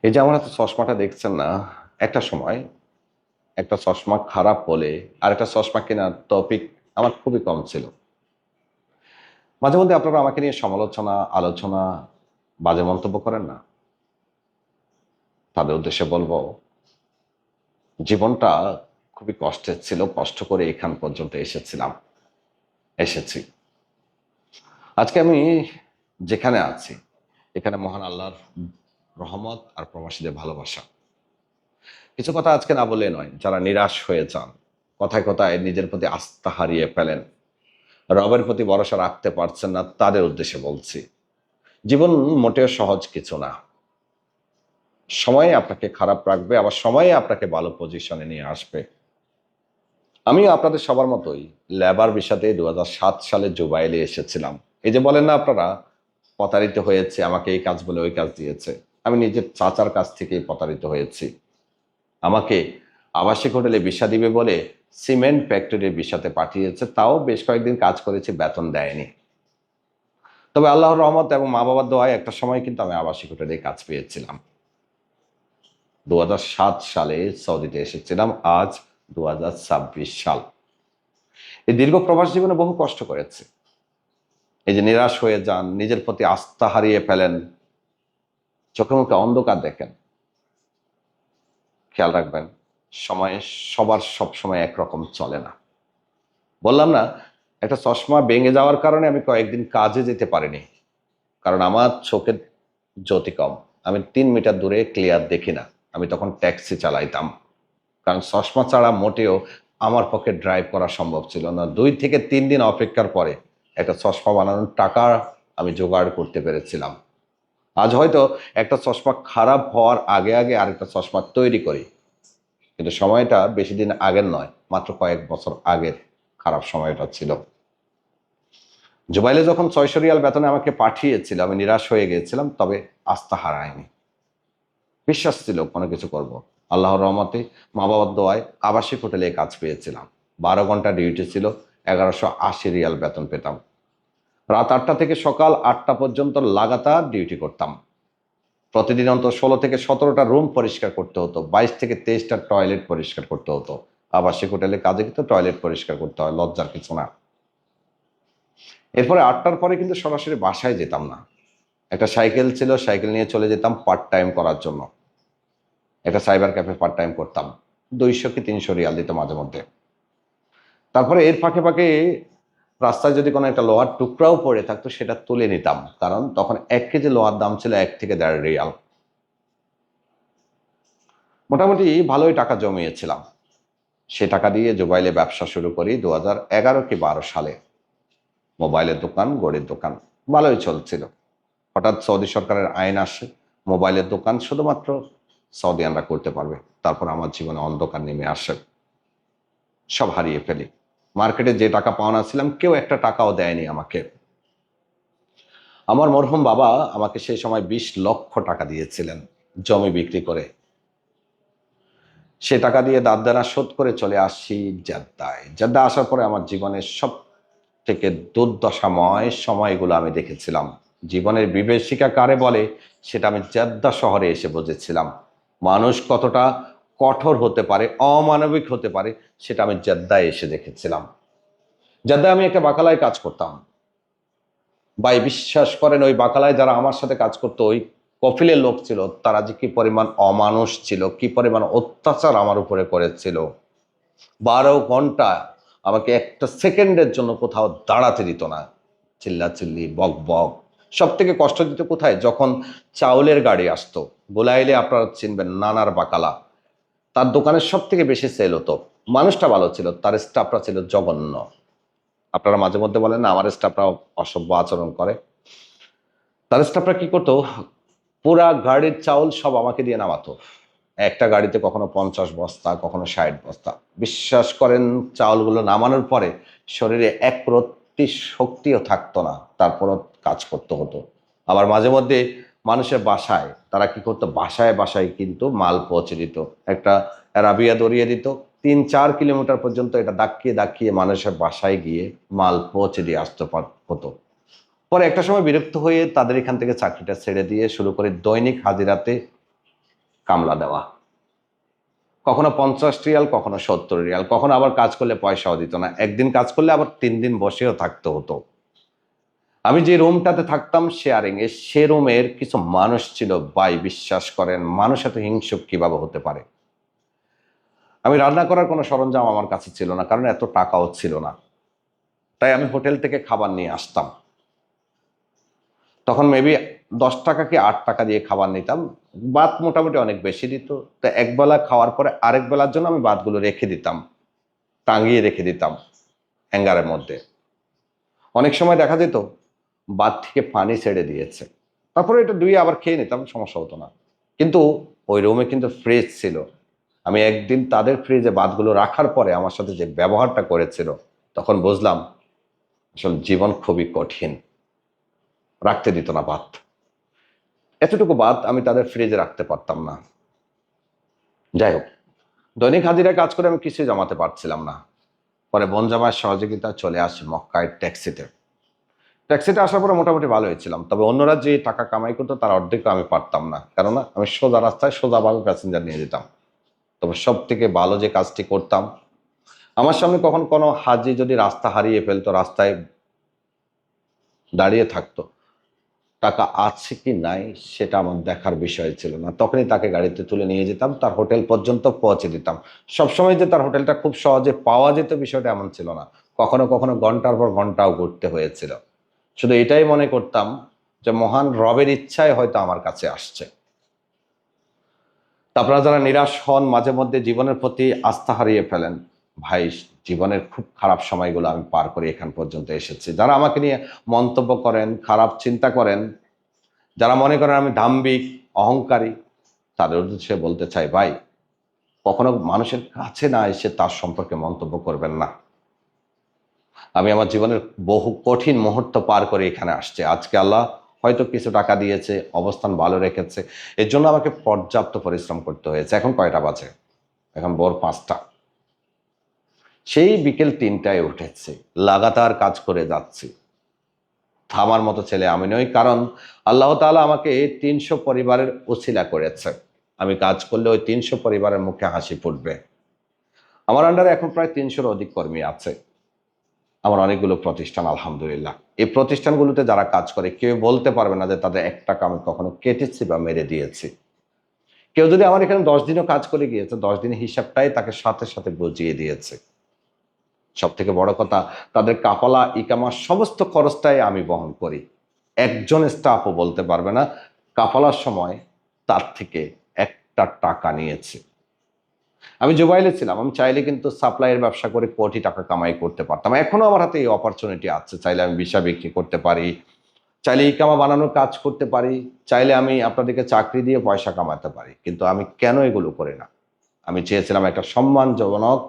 এই যে আমার হাতে চশমাটা দেখছেন না, একটা সময় একটা চশমা খারাপ বলে আর একটা চশমা কেনার টপিক আমার খুবই কম ছিল। মাঝে মধ্যে আপনারা আমাকে নিয়ে সমালোচনা, আলোচনা, বাজে মন্তব্য করেন না? তাদের উদ্দেশ্যে বলবো, জীবনটা খুবই কষ্টের ছিল, কষ্ট করে এখান পর্যন্ত এসেছি। আজকে আমি যেখানে আছি, এখানে মহান আল্লাহর রহমত আর প্রবাসীদের ভালোবাসা। কিছু কথা আজকে না বলে নয়, যারা নিরাশ হয়ে যান, কথায় কথায় নিজের প্রতি আস্থা হারিয়ে ফেলেন, রবের প্রতি ভরসা রাখতে পারছেন না, তাদের উদ্দেশ্যে বলছি, জীবন মোটেও সহজ কিছু না। সময়ে আপনাকে খারাপ রাখবে, আবার সময়ে আপনাকে ভালো পজিশনে নিয়ে আসবে। আমিও আপনাদের সবার মতোই লেবার ভিসাতে 2007 সালে জুবাইলে এসেছিলাম। এই যে বলেন না আপনারা, প্রতারিত হয়েছে, আমাকে এই কাজ বলে ওই কাজ দিয়েছে। আমি নিজের চাচার কাছ থেকেই প্রতারিত হয়েছি। আমাকে আবাসিক হোটেলে ভিসা দিবে বলে সিমেন্ট ফ্যাক্টরির ভিসাতে পাঠিয়েছে, তাও বেশ কয়েকদিন কাজ করেছি, বেতন দেয়নি। তবে আল্লাহর রহমত এবং মা বাবার দোয়ায় একটা সময় কিন্তু আমি আবাসিক হোটেলে কাজ পেয়েছিলাম। 2007 সালে সৌদিতে এসেছিলাম, আজ 2026 সাল। এই দীর্ঘ প্রবাস জীবনে বহু কষ্ট করেছে। এই যে নিরাশ হয়ে যান, নিজের প্রতি আস্থা হারিয়ে ফেলেন, চোখে মুখে অন্ধকার দেখেন, খেয়াল রাখবেন, সময় সবার সব সময় একরকম চলে না। বললাম না, একটা চশমা ভেঙে যাওয়ার কারণে আমি কয়েকদিন কাজে যেতে পারিনি, কারণ আমার চোখের জ্যোতি কম। আমি 3 মিটার দূরে ক্লিয়ার দেখি না। আমি তখন ট্যাক্সি চালাইতাম, কারণ চশমা ছাড়া মোটেও আমার পক্ষে ড্রাইভ করা সম্ভব ছিল না। 2 থেকে 3 দিন অপেক্ষার পরে একটা চশমা বানানোর টাকা আমি জোগাড় করতে পেরেছিলাম। আজ হয়তো একটা চশমা খারাপ হওয়ার আগে আগে আরেকটা চশমা তৈরি করি, কিন্তু সময়টা বেশি দিন আগের নয়, মাত্র কয়েক বছর আগের খারাপ সময়টা ছিল। জুবাইলে যখন 600 রিয়াল বেতনে আমাকে পাঠিয়েছিল, আমি নিরাশ হয়ে গিয়েছিলাম, তবে আস্থা হারায়নি। বিশ্বাস ছিল কোনো কিছু করব। আল্লাহর রহমতে, মা বাবার দোয়ায় আবাসিক হোটেলে কাজ পেয়েছিলাম। 12 ঘন্টা ডিউটি ছিল, 1180 রিয়াল বেতন পেতাম। রাত 8টা থেকে সকাল 8টা পর্যন্ত লাগাতার ডিউটি করতাম। প্রতিদিন অন্তত 16 থেকে 17টা রুম পরিষ্কার করতে হতো, 22 থেকে 23টা টয়লেট পরিষ্কার করতে হতো। আবাসিক হোটেলে কাজে কিন্তু টয়লেট পরিষ্কার করতে হয়, লজ্জার কিছু না। এরপরে 8টার পরে কিন্তু সরাসরি বাসায় যেতাম না। একটা সাইকেল ছিল, সাইকেল নিয়ে চলে যেতাম পার্ট টাইম করার জন্য। একটা সাইবার ক্যাফে পার্ট টাইম করতাম, 200 কি 300 রিয়াল দিত মাঝে মধ্যে। তারপরে এর ফাঁকে ফাঁকে রাস্তায় যদি কোনো একটা লোহার টুকরাও পড়ে থাকতো, সেটা তুলে নিতাম, কারণ তখন 1 কেজি লোহার দাম ছিল 1 থেকে 1.5 রিয়াল। মোটামুটি ভালোই টাকা জমিয়েছিলাম। সে টাকা দিয়ে জুবাইলে ব্যবসা শুরু করি 2011 কি 2012 সালে। মোবাইলের দোকান, গড়ির দোকান, ভালোই চলছিল। হঠাৎ সৌদি সরকারের আইন আসে, মোবাইলের দোকান শুধুমাত্র সৌদিয়ানরা করতে পারবে। তারপর আমার জীবনে অন্ধকার নেমে আসে, সব হারিয়ে ফেলি। মার্কেটে যে টাকা পাওনা ছিলাম, কেউ একটা টাকাও দেয়নি আমাকে। আমার মরহুম বাবা আমাকে সেই সময় 20 লক্ষ টাকা দিয়েছিলেন জমি বিক্রি করে। সে টাকা দিয়ে দাঁত দেনা শোধ করে চলে আসি জেদ্দায়। জেদ্দা আসার পরে আমার জীবনের সব থেকে দুর্দশাময় সময়গুলো আমি দেখেছিলাম। জীবনের বিভীষিকা কারে বলে, সেটা আমি জেদ্দা শহরে এসে বুঝেছিলাম। মানুষ কতটা কঠোর হতে পারে, অমানবিক হতে পারে, সেটা আমি জেদ্দায় এসে দেখেছিলাম। জেদ্দায় আমি একটা বাকালায় কাজ করতাম। ভাই বিশ্বাস করেন, ওই বাকালায় যারা আমার সাথে কাজ করতো, ওই কফিলের লোক ছিল, তারা যে কি পরিমাণ অমানুষ ছিল, কি পরিমাণ অত্যাচার আমার উপরে করেছিল। 12 ঘন্টা আমাকে একটা সেকেন্ডের জন্য কোথাও দাঁড়াতে দিত না। চিল্লাচিল্লি, বক বক। সব থেকে কষ্ট দিত কোথায়, যখন চাউলের গাড়ি আসতো। গোলাইলে আপনারা চিনবেন, নানার বাকালা, তার দোকানের সব থেকে বেশি সেল হতো। মানুষটা ভালো ছিল, তার স্টাফরা ছিল জঘন্য। আপনারা মাঝে মধ্যে বলেন না আমার স্টাফরা অসভ্য আচরণ করে। তার স্টাফরা কি করতো, পুরা গাড়ির চাউল সব আমাকে দিয়ে নামাতো। একটা গাড়িতে কখনো 50 বস্তা, কখনো 60 বস্তা। বিশ্বাস করেন, চাউলগুলো নামানোর পরে শরীরে এক রত্তি শক্তিও থাকতো না, তারপরও কাজ করতে হতো। আবার মাঝে মধ্যে মানুষের বাসায় তারা কি করতো, বাসায় বাসায় কিন্তু মাল পৌঁছে দিত। একটা রাবিয়া দরিয়ে দিত, 3-4 কিলোমিটার পর্যন্ত এটা দাকিয়ে দাকিয়ে মানুষের বাসায় গিয়ে মাল পৌঁছে দিয়ে আসতে হতো। পরে একটা সময় বিরক্ত হয়ে তাদের এখান থেকে চাকরিটা ছেড়ে দিয়ে শুরু করে দৈনিক হাজিরাতে কামলা দেওয়া, কখনো 50 রিয়াল, কখনো 70 রিয়াল, কখনো আবার কাজ করলে পয়সাও দিত না। একদিন কাজ করলে আবার 3 দিন বসেও থাকতে হতো। আমি যে রুমটাতে থাকতাম শেয়ারিং এ, সে রুমের কিছু মানুষ ছিল ভাই, বিশ্বাস করেন মানুষ এত হিংসুক কিভাবে হতে পারে। আমি রান্না করার কোনো সরঞ্জাম আমার কাছে ছিল না, কারণ এত টাকাও ছিল না। তাই আমি হোটেল থেকে খাবার নিয়ে আসতাম। তখন মেবি 10 টাকা কি 8 টাকা দিয়ে খাবার নিতাম। ভাত মোটামুটি অনেক বেশি দিত। তো একবেলা খাওয়ার পরে আরেক বেলার জন্য আমি ভাতগুলো রেখে দিতাম, টাঙিয়ে রেখে দিতাম হ্যাঙ্গারের মধ্যে। অনেক সময় দেখা যেত ভাত থেকে পানি ছেড়ে দিয়েছে, তারপরে এটা ধুয়ে আবার খেয়ে নিতাম, সমস্যা হতো না। কিন্তু ওই রুমে কিন্তু ফ্রিজ ছিল। আমি একদিন তাদের ফ্রিজে ভাতগুলো রাখার পরে আমার সাথে যে ব্যবহারটা করেছিল, তখন বুঝলাম আসলে জীবন খুবই কঠিন। রাখতে দিত না ভাত। এতটুকু ভাত আমি তাদের ফ্রিজে রাখতে পারতাম না। যাই হোক, দৈনিক হাজিরা কাজ করে আমি কিছুই জমাতে পারছিলাম না। পরে বোন জামাইয়ের সহযোগিতা চলে আসি মক্কায় ট্যাক্সিতে। ট্যাক্সিতে আসার পরে মোটামুটি ভালো হয়েছিলাম, তবে অন্যরা যে টাকা কামাই করতো তার অর্ধেক আমি পারতাম না, কেননা আমি সোজা রাস্তায় সোজাভাবে প্যাসেঞ্জার নিয়ে যেতাম। তবে সব থেকে ভালো যে কাজটি করতাম, আমার সামনে কখন কোনো হাজি যদি রাস্তা হারিয়ে ফেলতো, রাস্তায় দাঁড়িয়ে থাকতো, টাকা আছে কি নাই সেটা আমার দেখার বিষয় ছিল না। তখনই তাকে গাড়িতে তুলে নিয়ে যেতাম, তার হোটেল পর্যন্ত পৌঁছে দিতাম। সবসময় যে তার হোটেলটা খুব সহজে পাওয়া যেত বিষয়টা এমন ছিল না, কখনো কখনো ঘন্টার পর ঘন্টাও ঘুরতে হয়েছিল। শুধু এটাই মনে করতাম যে মহান রবের ইচ্ছায় হয়তো আমার কাছে আসছে। তা আপনারা যারা নিরাশ হন, মাঝে মধ্যে জীবনের প্রতি আস্থা হারিয়ে ফেলেন, ভাই, জীবনের খুব খারাপ সময়গুলো আমি পার করে এখান পর্যন্ত এসেছি। যারা আমাকে নিয়ে মন্তব্য করেন, খারাপ চিন্তা করেন, যারা মনে করেন আমি দাম্ভিক, অহংকারী, তাদের উদ্দেশ্যে বলতে চাই, ভাই, কখনো মানুষের কাছে না এসে তার সম্পর্কে মন্তব্য করবেন না। আমি আমার জীবনের বহু কঠিন মুহূর্ত পার করে এখানে আসছে। আজকে আল্লাহ হয়তো কিছু টাকা দিয়েছে, অবস্থান ভালো রেখেছে, এর জন্য আমাকে পর্যাপ্ত পরিশ্রম করতে হয়েছে। এখন কয়টা বাজে? এখন ভোর 5টা। সেই বিকেল 3টায় উঠেছি, লাগাতার কাজ করে যাচ্ছি। থামার মতো ছেলে আমি নই, কারণ আল্লাহ তাআলা আমাকে 300 পরিবারের ওসিলা করেছে। আমি কাজ করলে ওই 300 পরিবারের মুখে হাসি ফুটবে। আমার আন্ডারে এখন প্রায় 300-র অধিক কর্মী আছে। আমার অনেকগুলো প্রতিষ্ঠান, আলহামদুলিল্লাহ। এই প্রতিষ্ঠানগুলোতে যারা কাজ করে কেউ বলতে পারবে না যে তাদের 1 টাকা আমি কখনো কেটেছি বা মেরে দিয়েছি। কেউ যদি আমার এখানে 10 দিনও কাজ করে গিয়েছে, 10 দিনের হিসাবটাই তাকে সাথে সাথে বুঝিয়ে দিয়েছে। সব থেকে বড় কথা, তাদের কাফালা, ইকামা সমস্ত খরচটাই আমি বহন করি। একজন স্টাফও বলতে পারবে না কাফালার সময় তার থেকে 1টা টাকা নিয়েছে। আমি জুবাইলে ছিলাম, আমি চাইলে কিন্তু সাপ্লাইয়ের ব্যবসা করে কোটি টাকা কামাই করতে পারতাম। এখনো আমার হাতে এই অপরচুনিটি আছে। চাইলে আমি ভিসা বিক্রি করতে পারি, চাইলে ইকামা বানানোর কাজ করতে পারি, চাইলে আমি আপনাদেরকে চাকরি দিয়ে পয়সা কামাতে পারি। কিন্তু আমি কেন এগুলো করি না? আমি চেয়েছিলাম একটা সম্মানজনক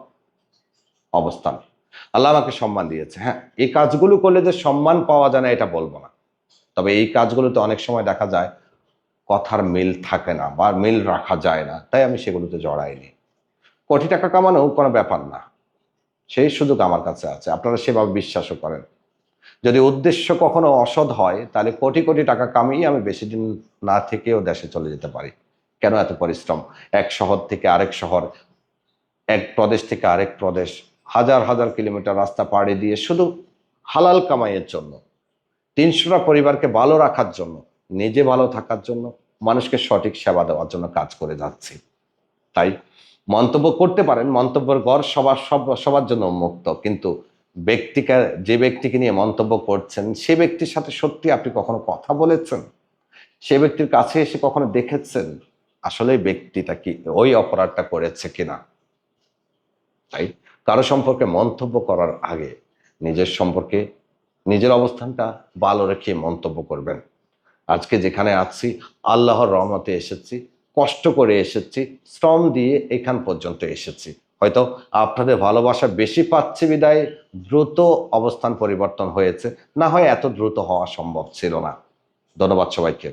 অবস্থান। আল্লাহ আমাকে সম্মান দিয়েছে। হ্যাঁ, এই কাজগুলো করলে যে সম্মান পাওয়া যায় না এটা বলবো না, তবে এই কাজগুলোতে অনেক সময় দেখা যায় কথার মিল থাকে না বা মিল রাখা যায় না, তাই আমি সেগুলোতে জড়াইনি। কোটি টাকা কামানো কোনো ব্যাপার না, সেই সুযোগ আমার কাছে আছে। আপনারা সেভাবে বিশ্বাসও করেন। যদি উদ্দেশ্য কখনো অসৎ হয়, তাহলে কোটি কোটি টাকা কামিয়ে আমি বেশি দিন না থেকেও দেশে চলে যেতে পারি। কেন এত পরিশ্রম? এক শহর থেকে আরেক শহর, এক প্রদেশ থেকে আরেক প্রদেশ, হাজার হাজার কিলোমিটার রাস্তা পাড়ি দিয়ে শুধু হালাল কামাইয়ের জন্য, 300টা পরিবারকে ভালো রাখার জন্য, নিজে ভালো থাকার জন্য, মানুষকে সঠিক সেবা দেওয়ার জন্য কাজ করে যাচ্ছি। তাই মন্তব্য করতে পারেন, মন্তব্যের ঘর সবার জন্য উন্মুক্ত, কিন্তু যে ব্যক্তিকে নিয়ে মন্তব্য করছেন, সে ব্যক্তির সাথে সত্যি আপনি কখনো কথা বলেছেন? সে ব্যক্তির কাছে এসে কখনো দেখেছেন আসলে ব্যক্তিটা কি ওই অপরাধটা করেছে কিনা? তাই কারো সম্পর্কে মন্তব্য করার আগে নিজের সম্পর্কে, নিজের অবস্থানটা ভালো রেখে মন্তব্য করবেন। আজকে যেখানে আছি আল্লাহর রহমতে এসেছি, কষ্ট করে এসেছি, শ্রম দিয়ে এখান পর্যন্ত এসেছি। হয়তো আপনাদের ভালোবাসা বেশি পাচ্ছি বিদায় দ্রুত অবস্থান পরিবর্তন হয়েছে, না হয় এত দ্রুত হওয়া সম্ভব ছিল না। ধন্যবাদ সবাইকে।